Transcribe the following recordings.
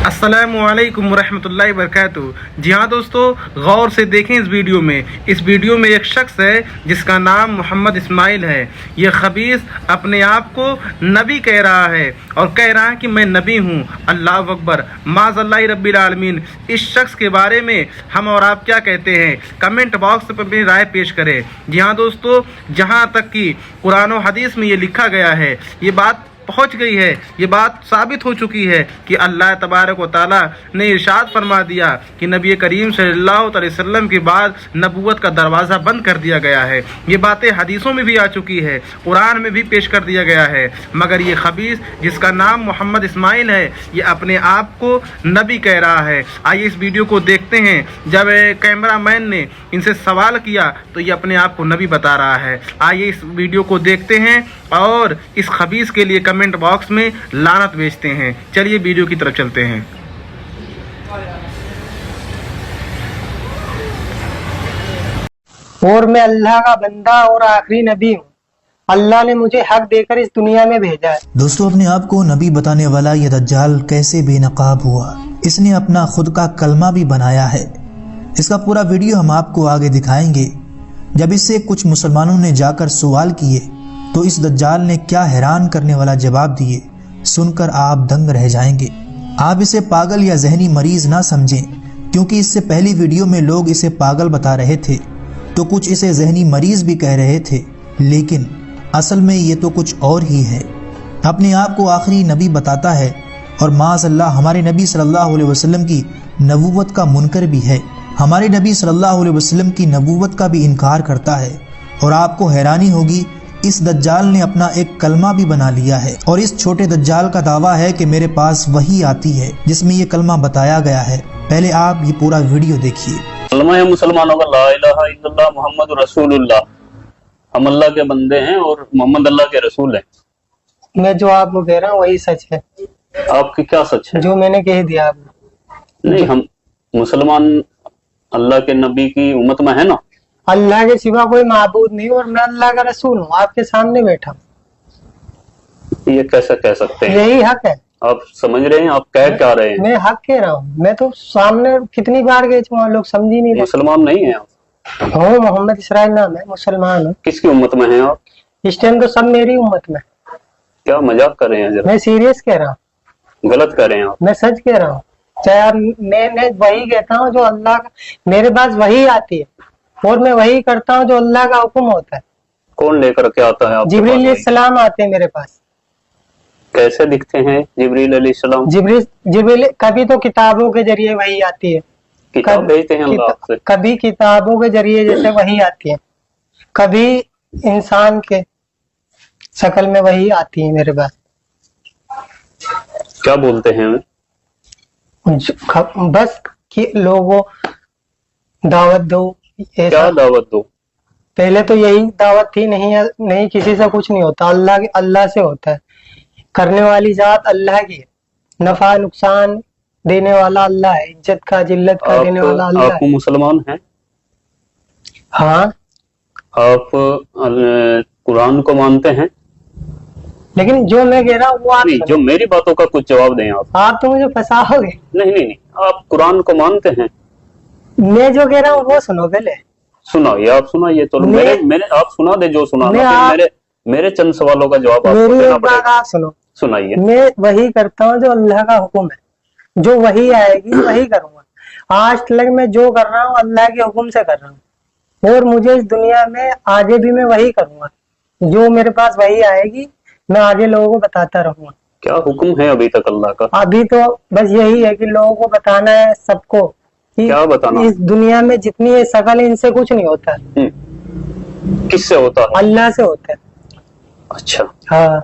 अस्सलामुअलैकुम वरहमतुल्लाहि वबरकातुहू। जी हाँ दोस्तों, गौर से देखें इस वीडियो में एक शख्स है जिसका नाम मोहम्मद इस्माइल है। ये खबीस अपने आप को नबी कह रहा है और कह रहा है कि मैं नबी हूँ। अल्लाह अकबर, माज़ल्लाहि रब्बिल आलमीन। इस शख्स के बारे में हम और आप क्या कहते हैं, कमेंट बॉक्स पर अपनी राय पेश करें। जी हाँ दोस्तों, जहाँ तक कि कुरान और हदीस में ये लिखा गया है, ये बात पहुंच गई है, ये बात साबित हो चुकी है कि अल्लाह तबारक व तआला ने इरशाद फरमा दिया कि नबी करीम सल्लल्लाहु अलैहि वसल्लम के बाद नबूवत का दरवाज़ा बंद कर दिया गया है। ये बातें हदीसों में भी आ चुकी है, कुरान में भी पेश कर दिया गया है। मगर ये खबीस जिसका नाम मोहम्मद इस्माइल है, ये अपने आप को नबी कह रहा है। आइए इस वीडियो को देखते हैं। जब कैमरा मैन ने इनसे सवाल किया तो ये अपने आप को नबी बता रहा है। आइए इस वीडियो को देखते हैं और इस खबीस के लिए कमेंट बॉक्स में लानत भेजते हैं। चलिए वीडियो की तरफ चलते हैं। और मैं अल्लाह का बंदा और आखिरी नबी हूँ। अल्लाह ने मुझे हक देकर इस दुनिया में भेजा है। दोस्तों, अपने आप को नबी बताने वाला ये दज्जाल कैसे बेनकाब हुआ, इसने अपना खुद का कलमा भी बनाया है। इसका पूरा वीडियो हम आपको आगे दिखाएंगे। जब इससे कुछ मुसलमानों ने जाकर सवाल किए तो इस दज्जाल ने क्या हैरान करने वाला जवाब दिए, सुनकर आप दंग रह जाएंगे। आप इसे पागल या जहनी मरीज ना समझें, क्योंकि इससे पहली वीडियो में लोग इसे पागल बता रहे थे तो कुछ इसे जहनी मरीज भी कह रहे थे, लेकिन असल में ये तो कुछ और ही है। अपने आप को आखिरी नबी बताता है और माज़अल्लाह हमारे नबी सल्लल्लाहु अलैहि वसल्लम की नबूवत का मुनकर भी है। हमारे नबी सल्लल्लाहु अलैहि वसल्लम की नबूवत का भी इनकार करता है। और आपको हैरानी होगी, इस दज्जाल ने अपना एक कलमा भी बना लिया है और इस छोटे दज्जाल का दावा है कि मेरे पास वही आती है जिसमें ये कलमा बताया गया है। पहले आप ये पूरा वीडियो देखिए। कलमा है मुसलमानों का, ला इलाहा इल्लल्लाह मुहम्मद रसूलुल्लाह। हम अल्लाह के बंदे हैं और मोहम्मद अल्लाह के रसूल हैं। मैं जो आपको कह रहा हूँ वही सच है। आपकी क्या सच है? जो मैंने कह दिया आपको। नहीं, हम मुसलमान अल्लाह के नबी की उम्मत में है ना। अल्लाह के सिवा कोई माबूद नहीं और मैं अल्लाह का रसूल हूँ, आपके सामने बैठा हूँ। ये कैसे कह सकते हैं? यही हक है। आप समझ रहे हैं? आप कह क्या रहे हैं? मैं हक कह रहा हूँ। मैं तो सामने कितनी बार गए थे, लोग समझ ही नहीं रहे। मुसलमान नहीं है आप? हूँ, मोहम्मद इस्माइल नाम है, मुसलमान हूँ। किसकी उम्मत में हैं आप? इस टाइम तो सब मेरी उम्मत में। क्या मजाक कर रहे हैं? जरा मैं सीरियस कह रहा हूँ। गलत कर रहे हैं आप। मैं सच कह रहा हूँ। चाहे आप, मैं वही कहता हूँ जो अल्लाह का, मेरे पास वही आती है और मैं वही करता हूँ जो अल्लाह का हुक्म होता है। कौन लेकर के आता है? जिब्रील अलैहिस्सलाम आते हैं मेरे पास। कैसे दिखते हैं जिब्रील अलैहिस्सलाम? जिब्रील कभी तो किताबों के जरिए वही आती है, किताब भेजते हैं अल्लाह से। कभी किताबों के जरिए जैसे वही आती है, कभी इंसान के शक्ल में वही आती है मेरे पास। क्या बोलते हैं? बस कि लोगों दावत दो। क्या दावत दो? पहले तो यही दावत थी, नहीं किसी से कुछ नहीं होता, अल्लाह से होता है। करने वाली जात अल्लाह की है, नफा नुकसान देने वाला अल्लाह है, इज्जत का जिल्लत का देने वाला अल्लाह है। आप मुसलमान हैं? हाँ। आप कुरान को मानते हैं? लेकिन जो मैं कह रहा हूँ वो आप जो मेरी बातों का कुछ जवाब दें आप तो मुझे फंसाओगे। नहीं, आप कुरान को मानते हैं? मैं जो कह रहा हूँ वो सुनो पहले। सुनाइए, आप सुनाइए तो मैंने आप सुना दे जो सुनाना। मेरे चंद सवालों का जवाब आपको देना पड़ेगा। आप सुनो, सुनाइए। मैं वही करता हूँ जो अल्लाह का हुक्म है, जो वही आएगी वही करूंगा। आज तक मैं जो कर रहा हूँ अल्लाह के हुक्म से कर रहा हूँ और मुझे इस दुनिया में आगे भी मैं वही करूंगा। जो मेरे पास वही आएगी मैं आगे लोगों को बताता रहूंगा। क्या हुक्म है अभी तक अल्लाह का? अभी तो बस यही है कि लोगों को बताना है सबको कि क्या बताना? इस दुनिया में जितनी ये शकल है इनसे कुछ नहीं होता। किससे होता है? अल्लाह से होता है। अच्छा, हाँ।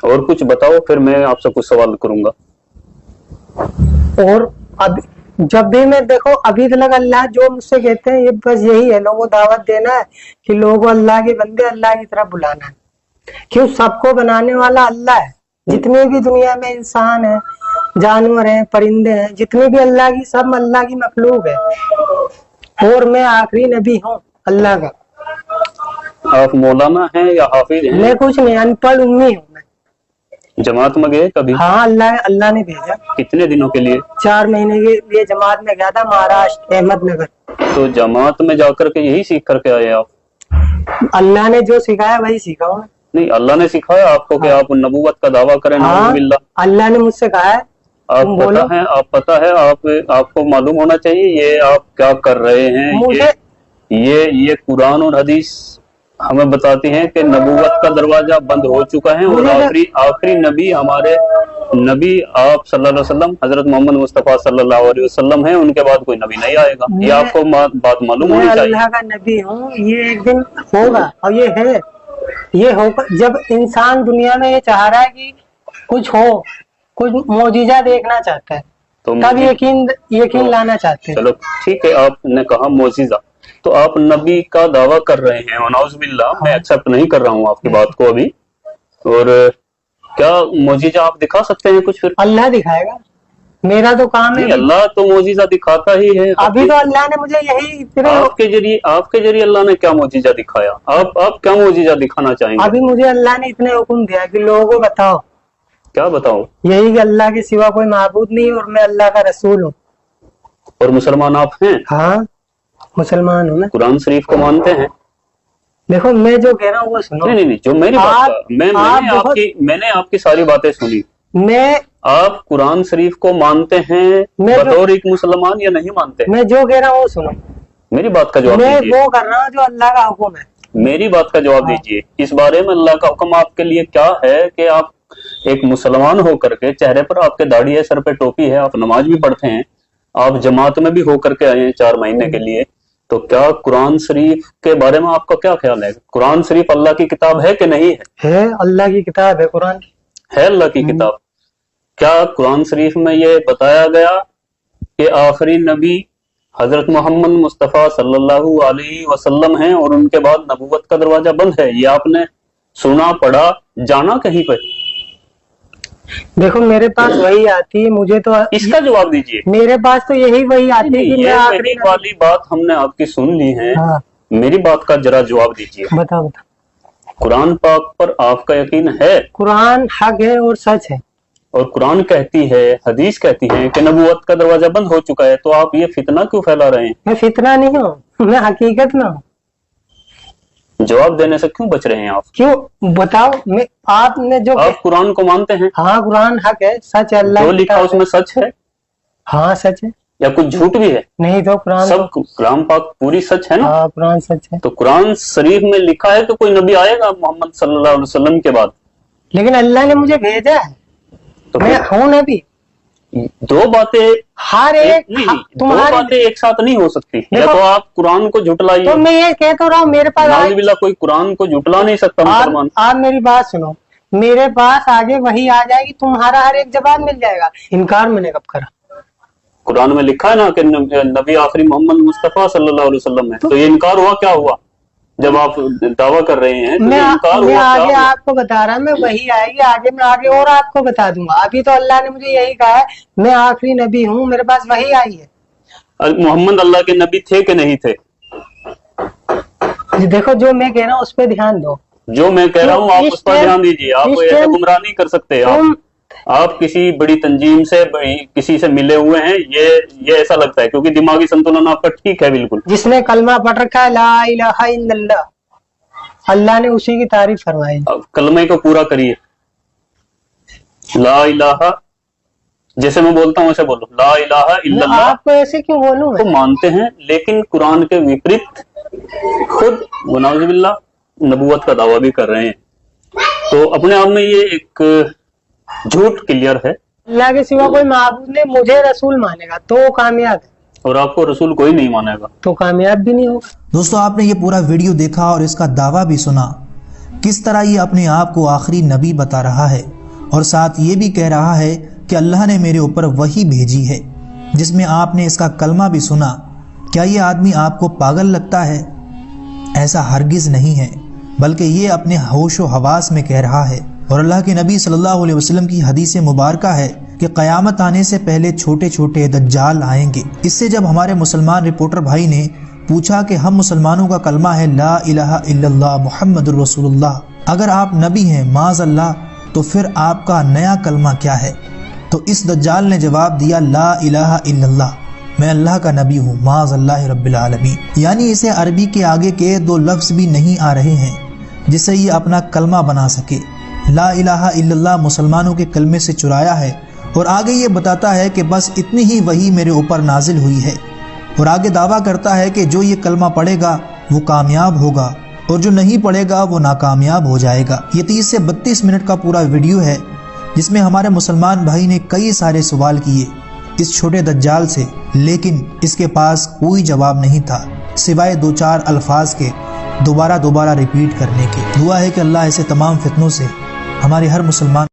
और कुछ बताओ, फिर मैं आपसे कुछ सवाल करूंगा। और अब जब भी मैं देखो अभी तक अल्लाह जो मुझसे कहते हैं ये बस यही है, लोगों को दावत देना है कि लोगों को अल्लाह के बंदे अल्लाह की तरफ बुलाना है। क्यों? सबको बनाने वाला अल्लाह है। जितने भी दुनिया में इंसान है, जानवर हैं, परिंदे हैं, जितने भी अल्लाह की, सब अल्लाह की मखलूक है और मैं आखिरी नबी हूँ अल्लाह का। आप मौलाना हैं या हाफिज हैं? मैं कुछ नहीं, अनपढ़ उम्मी हूँ मैं। जमात में गए कभी? हाँ, अल्लाह ने भेजा। कितने दिनों के लिए? 4 महीने के लिए जमात में गया था, महाराष्ट्र अहमदनगर। तो जमात में जाकर के यही सीख करके आए आप? अल्लाह ने जो सिखाया वही सीखा हूँ। नहीं, अल्लाह ने सिखाया आपको कि आप नबूवत का दावा करें? हाँ, अल्लाह ने मुझसे कहा है। आप पता है आपको मालूम होना चाहिए ये आप क्या कर रहे हैं। मुझे ये कुरान और हदीस हमें बताती हैं कि नबूवत का दरवाजा बंद हो चुका है और आखिरी नबी हमारे नबी आप सल्लल्लाहु अलैहि वसल्लम हजरत मोहम्मद मुस्तफा सल्लल्लाहु अलैहि वसल्लम हैं, उनके बाद कोई नबी नहीं आएगा। ये आपको बात मालूम होनी चाहिए। अल्लाह का नबी हूँ, ये एक दिन होगा और ये है, ये होगा। जब इंसान दुनिया में ये चाह रहा है कि कुछ हो, कुछ मौजिजा देखना चाहता है, तो तब यकीन लाना चाहते हैं। चलो ठीक है, आपने कहा मौजिजा, तो आप नबी का दावा कर रहे हैं, वनाउज़ुबिल्लाह, मैं एक्सेप्ट नहीं कर रहा हूँ आपकी बात को अभी। और क्या मौजिजा आप दिखा सकते हैं कुछ? फिर अल्लाह दिखाएगा, मेरा तो काम है। अल्लाह तो मौजिजा दिखाता ही है। अभी तो अल्लाह ने मुझे यही आपके जरिए अल्लाह ने क्या मौजिजा दिखाया? आप क्या मौजिजा दिखाना चाहेंगे? अभी मुझे अल्लाह ने इतने हुक्म दिया कि लोगों को बताओ। क्या बताओ? यही कि अल्लाह के सिवा कोई माबूद नहीं और मैं अल्लाह का रसूल हूँ। और मुसलमान आप हैं? हाँ, मुसलमान हूँ मैं। कुरान शरीफ को मानते हैं? देखो, मैं जो कह रहा हूँ वो सुनो। नहीं, जो मेरी बात मैंने आपकी सारी बातें सुनी। आप कुरान शरीफ को मानते हैं बतौर एक मुसलमान या नहीं मानते? मैं जो कह रहा हूँ वो सुनो, मेरी बात का जवाब दीजिए। मैं वो कर रहा हूँ जो अल्लाह का हुक्म है। मेरी बात का जवाब दीजिए। इस बारे में अल्लाह का हुक्म आपके लिए क्या है कि आप एक मुसलमान होकर के, चेहरे पर आपके दाढ़ी है, सर पे टोपी है, आप नमाज भी पढ़ते हैं, आप जमात में भी होकर के आए हैं 4 महीने के लिए, तो क्या कुरान शरीफ के बारे में आपका क्या ख्याल है? कुरान शरीफ अल्लाह की किताब है कि नहीं है? है, अल्लाह की किताब है। कुरान है अल्लाह की किताब। क्या कुरान शरीफ में ये बताया गया कि आखिरी नबी हजरत मोहम्मद मुस्तफा सल्लल्लाहु अलैहि वसल्लम हैं और उनके बाद नबूवत का दरवाजा बंद है? ये आपने सुना, पढ़ा, जाना कहीं पे? देखो, मेरे पास वही आती है, मुझे तो इसका जवाब दीजिए। मेरे पास तो यही वही आती है कि ये वही वाली बात हमने आपकी सुन ली है। हाँ। मेरी बात का जरा जवाब दीजिए। बताओ। कुरान पाक पर आपका यकीन है? कुरान हक है और सच है। और कुरान कहती है, हदीस कहती है कि नबूवत का दरवाजा बंद हो चुका है, तो आप ये फितना क्यों फैला रहे हैं? मैं फितना नहीं हूँ, मैं हकीकत में हूँ। जवाब देने से क्यों बच रहे हैं आप? क्यों बताओ? आपने जो आप कुरान को मानते हैं? हाँ, कुरान हक है, सच है, अल्लाह जो लिखा उसमें सच है? हाँ, सच है। या कुछ झूठ भी है? नहीं, तो कुरान सब कुरान पाक पूरी सच है ना? हाँ, कुरान सच है। तो कुरान शरीफ में लिखा है कि कोई नबी आएगा मोहम्मद सल्लल्लाहु अलैहि वसल्लम के बाद? लेकिन अल्लाह ने मुझे भेजा है, तो मैं हूँ नबी। दो बातें हर एक दो बातें एक साथ नहीं हो सकती। या तो आप कुरान को झुटलाइए। तो मैं ये कह तो रहा हूँ, मेरे पास नाउज़ुबिल्लाह कोई कुरान को झुटला नहीं सकता मुसलमान। आप मेरी बात सुनो, मेरे पास आगे वही आ जाएगी, तुम्हारा हर एक जवाब मिल जाएगा। इनकार मैंने कब करा? कुरान में लिखा है ना कि नबी आखिरी मोहम्मद मुस्तफा सल्लल्लाहु अलैहि वसल्लम है। तो ये इनकार हुआ क्या हुआ? जब आप दावा कर रहे हैं तो मैं आगे हुआ? आपको बता रहा, मैं वही आएगी आगे, मैं आगे और आपको बता दूंगा। अभी तो अल्लाह ने मुझे यही कहा है, मैं आखिरी नबी हूँ, मेरे पास वही आई है। मोहम्मद अल्लाह के नबी थे कि नहीं थे? देखो, जो मैं कह रहा हूँ उस पर ध्यान दो। जो मैं कह रहा हूँ आप उस पर ध्यान दीजिए। आप ऐसे गुमराह नहीं कर सकते। आप किसी बड़ी तंजीम से, किसी से मिले हुए हैं, ये ऐसा लगता है, क्योंकि दिमागी संतुलन आपका ठीक है बिल्कुल। जिसने कलमा पढ़ रखा है ला इलाहा इल्लल्लाह, अल्लाह ने उसी की तारीफ फरमाई। कलमे को पूरा करिए। ला इलाहा, जैसे मैं बोलता हूँ वैसे बोलो, ला इलाहा इल्लल्लाह। आपको ऐसे क्यों बोलूं? तो मानते हैं, लेकिन कुरान के विपरीत खुद नाउज़ुबिल्लाह नबूवत का दावा भी कर रहे हैं। तो अपने आप में ये एक झूठ क्लियर है। अल्लाह के सिवा कोई माबूद नहीं, मुझे रसूल मानेगा तो कामयाब है, और आपको रसूल कोई नहीं मानेगा तो कामयाब भी नहीं होगा। दोस्तों, आपने ये पूरा वीडियो देखा और इसका दावा भी सुना, किस तरह ये अपने आप को आखिरी नबी बता रहा है और साथ ये भी कह रहा है कि अल्लाह ने मेरे ऊपर वही भेजी है, जिसमें आपने इसका कलमा भी सुना। क्या ये आदमी आपको पागल लगता है? ऐसा हरगिज नहीं है, बल्कि ये अपने होशो हवास में कह रहा है। और अल्लाह के नबी सल्लल्लाहु अलैहि वसल्लम की हदीस मुबारक है कि क़यामत आने से पहले छोटे छोटे दज्जाल आएंगे। इससे जब हमारे मुसलमान रिपोर्टर भाई ने पूछा कि हम मुसलमानों का कलमा है ला इलाहा इल्लल्लाह मुहम्मदुर रसूलुल्लाह, अगर आप नबी हैं माज़ अल्लाह, تو پھر آپ کا نیا کلمہ کیا ہے؟ تو اس دجال نے جواب دیا لا الہ الا اللہ، میں اللہ کا نبی ہوں معاذ اللہ رب العالمین، یعنی اسے عربی کے آگے کے 2 لفظ بھی نہیں آ رہے ہیں جس سے یہ اپنا کلمہ بنا سکے۔ لا الہ الا اللہ مسلمانوں کے کلمے سے چرایا ہے، اور آگے یہ بتاتا ہے کہ بس اتنی ہی وحی میرے اوپر نازل ہوئی ہے، اور آگے دعویٰ کرتا ہے کہ جو یہ کلمہ پڑھے گا وہ کامیاب ہوگا اور جو نہیں پڑھے گا وہ ناکامیاب ہو جائے گا۔ یہ 30 سے 32 منٹ کا پورا ویڈیو ہے جس میں ہمارے مسلمان بھائی نے کئی سارے سوال کیے اس چھوٹے دجال سے، لیکن اس کے پاس کوئی جواب نہیں تھا سوائے 2-4 الفاظ کے دوبارہ ریپیٹ کرنے کے۔ دعا ہے کہ اللہ ایسے تمام فتنوں سے ہمارے ہر مسلمان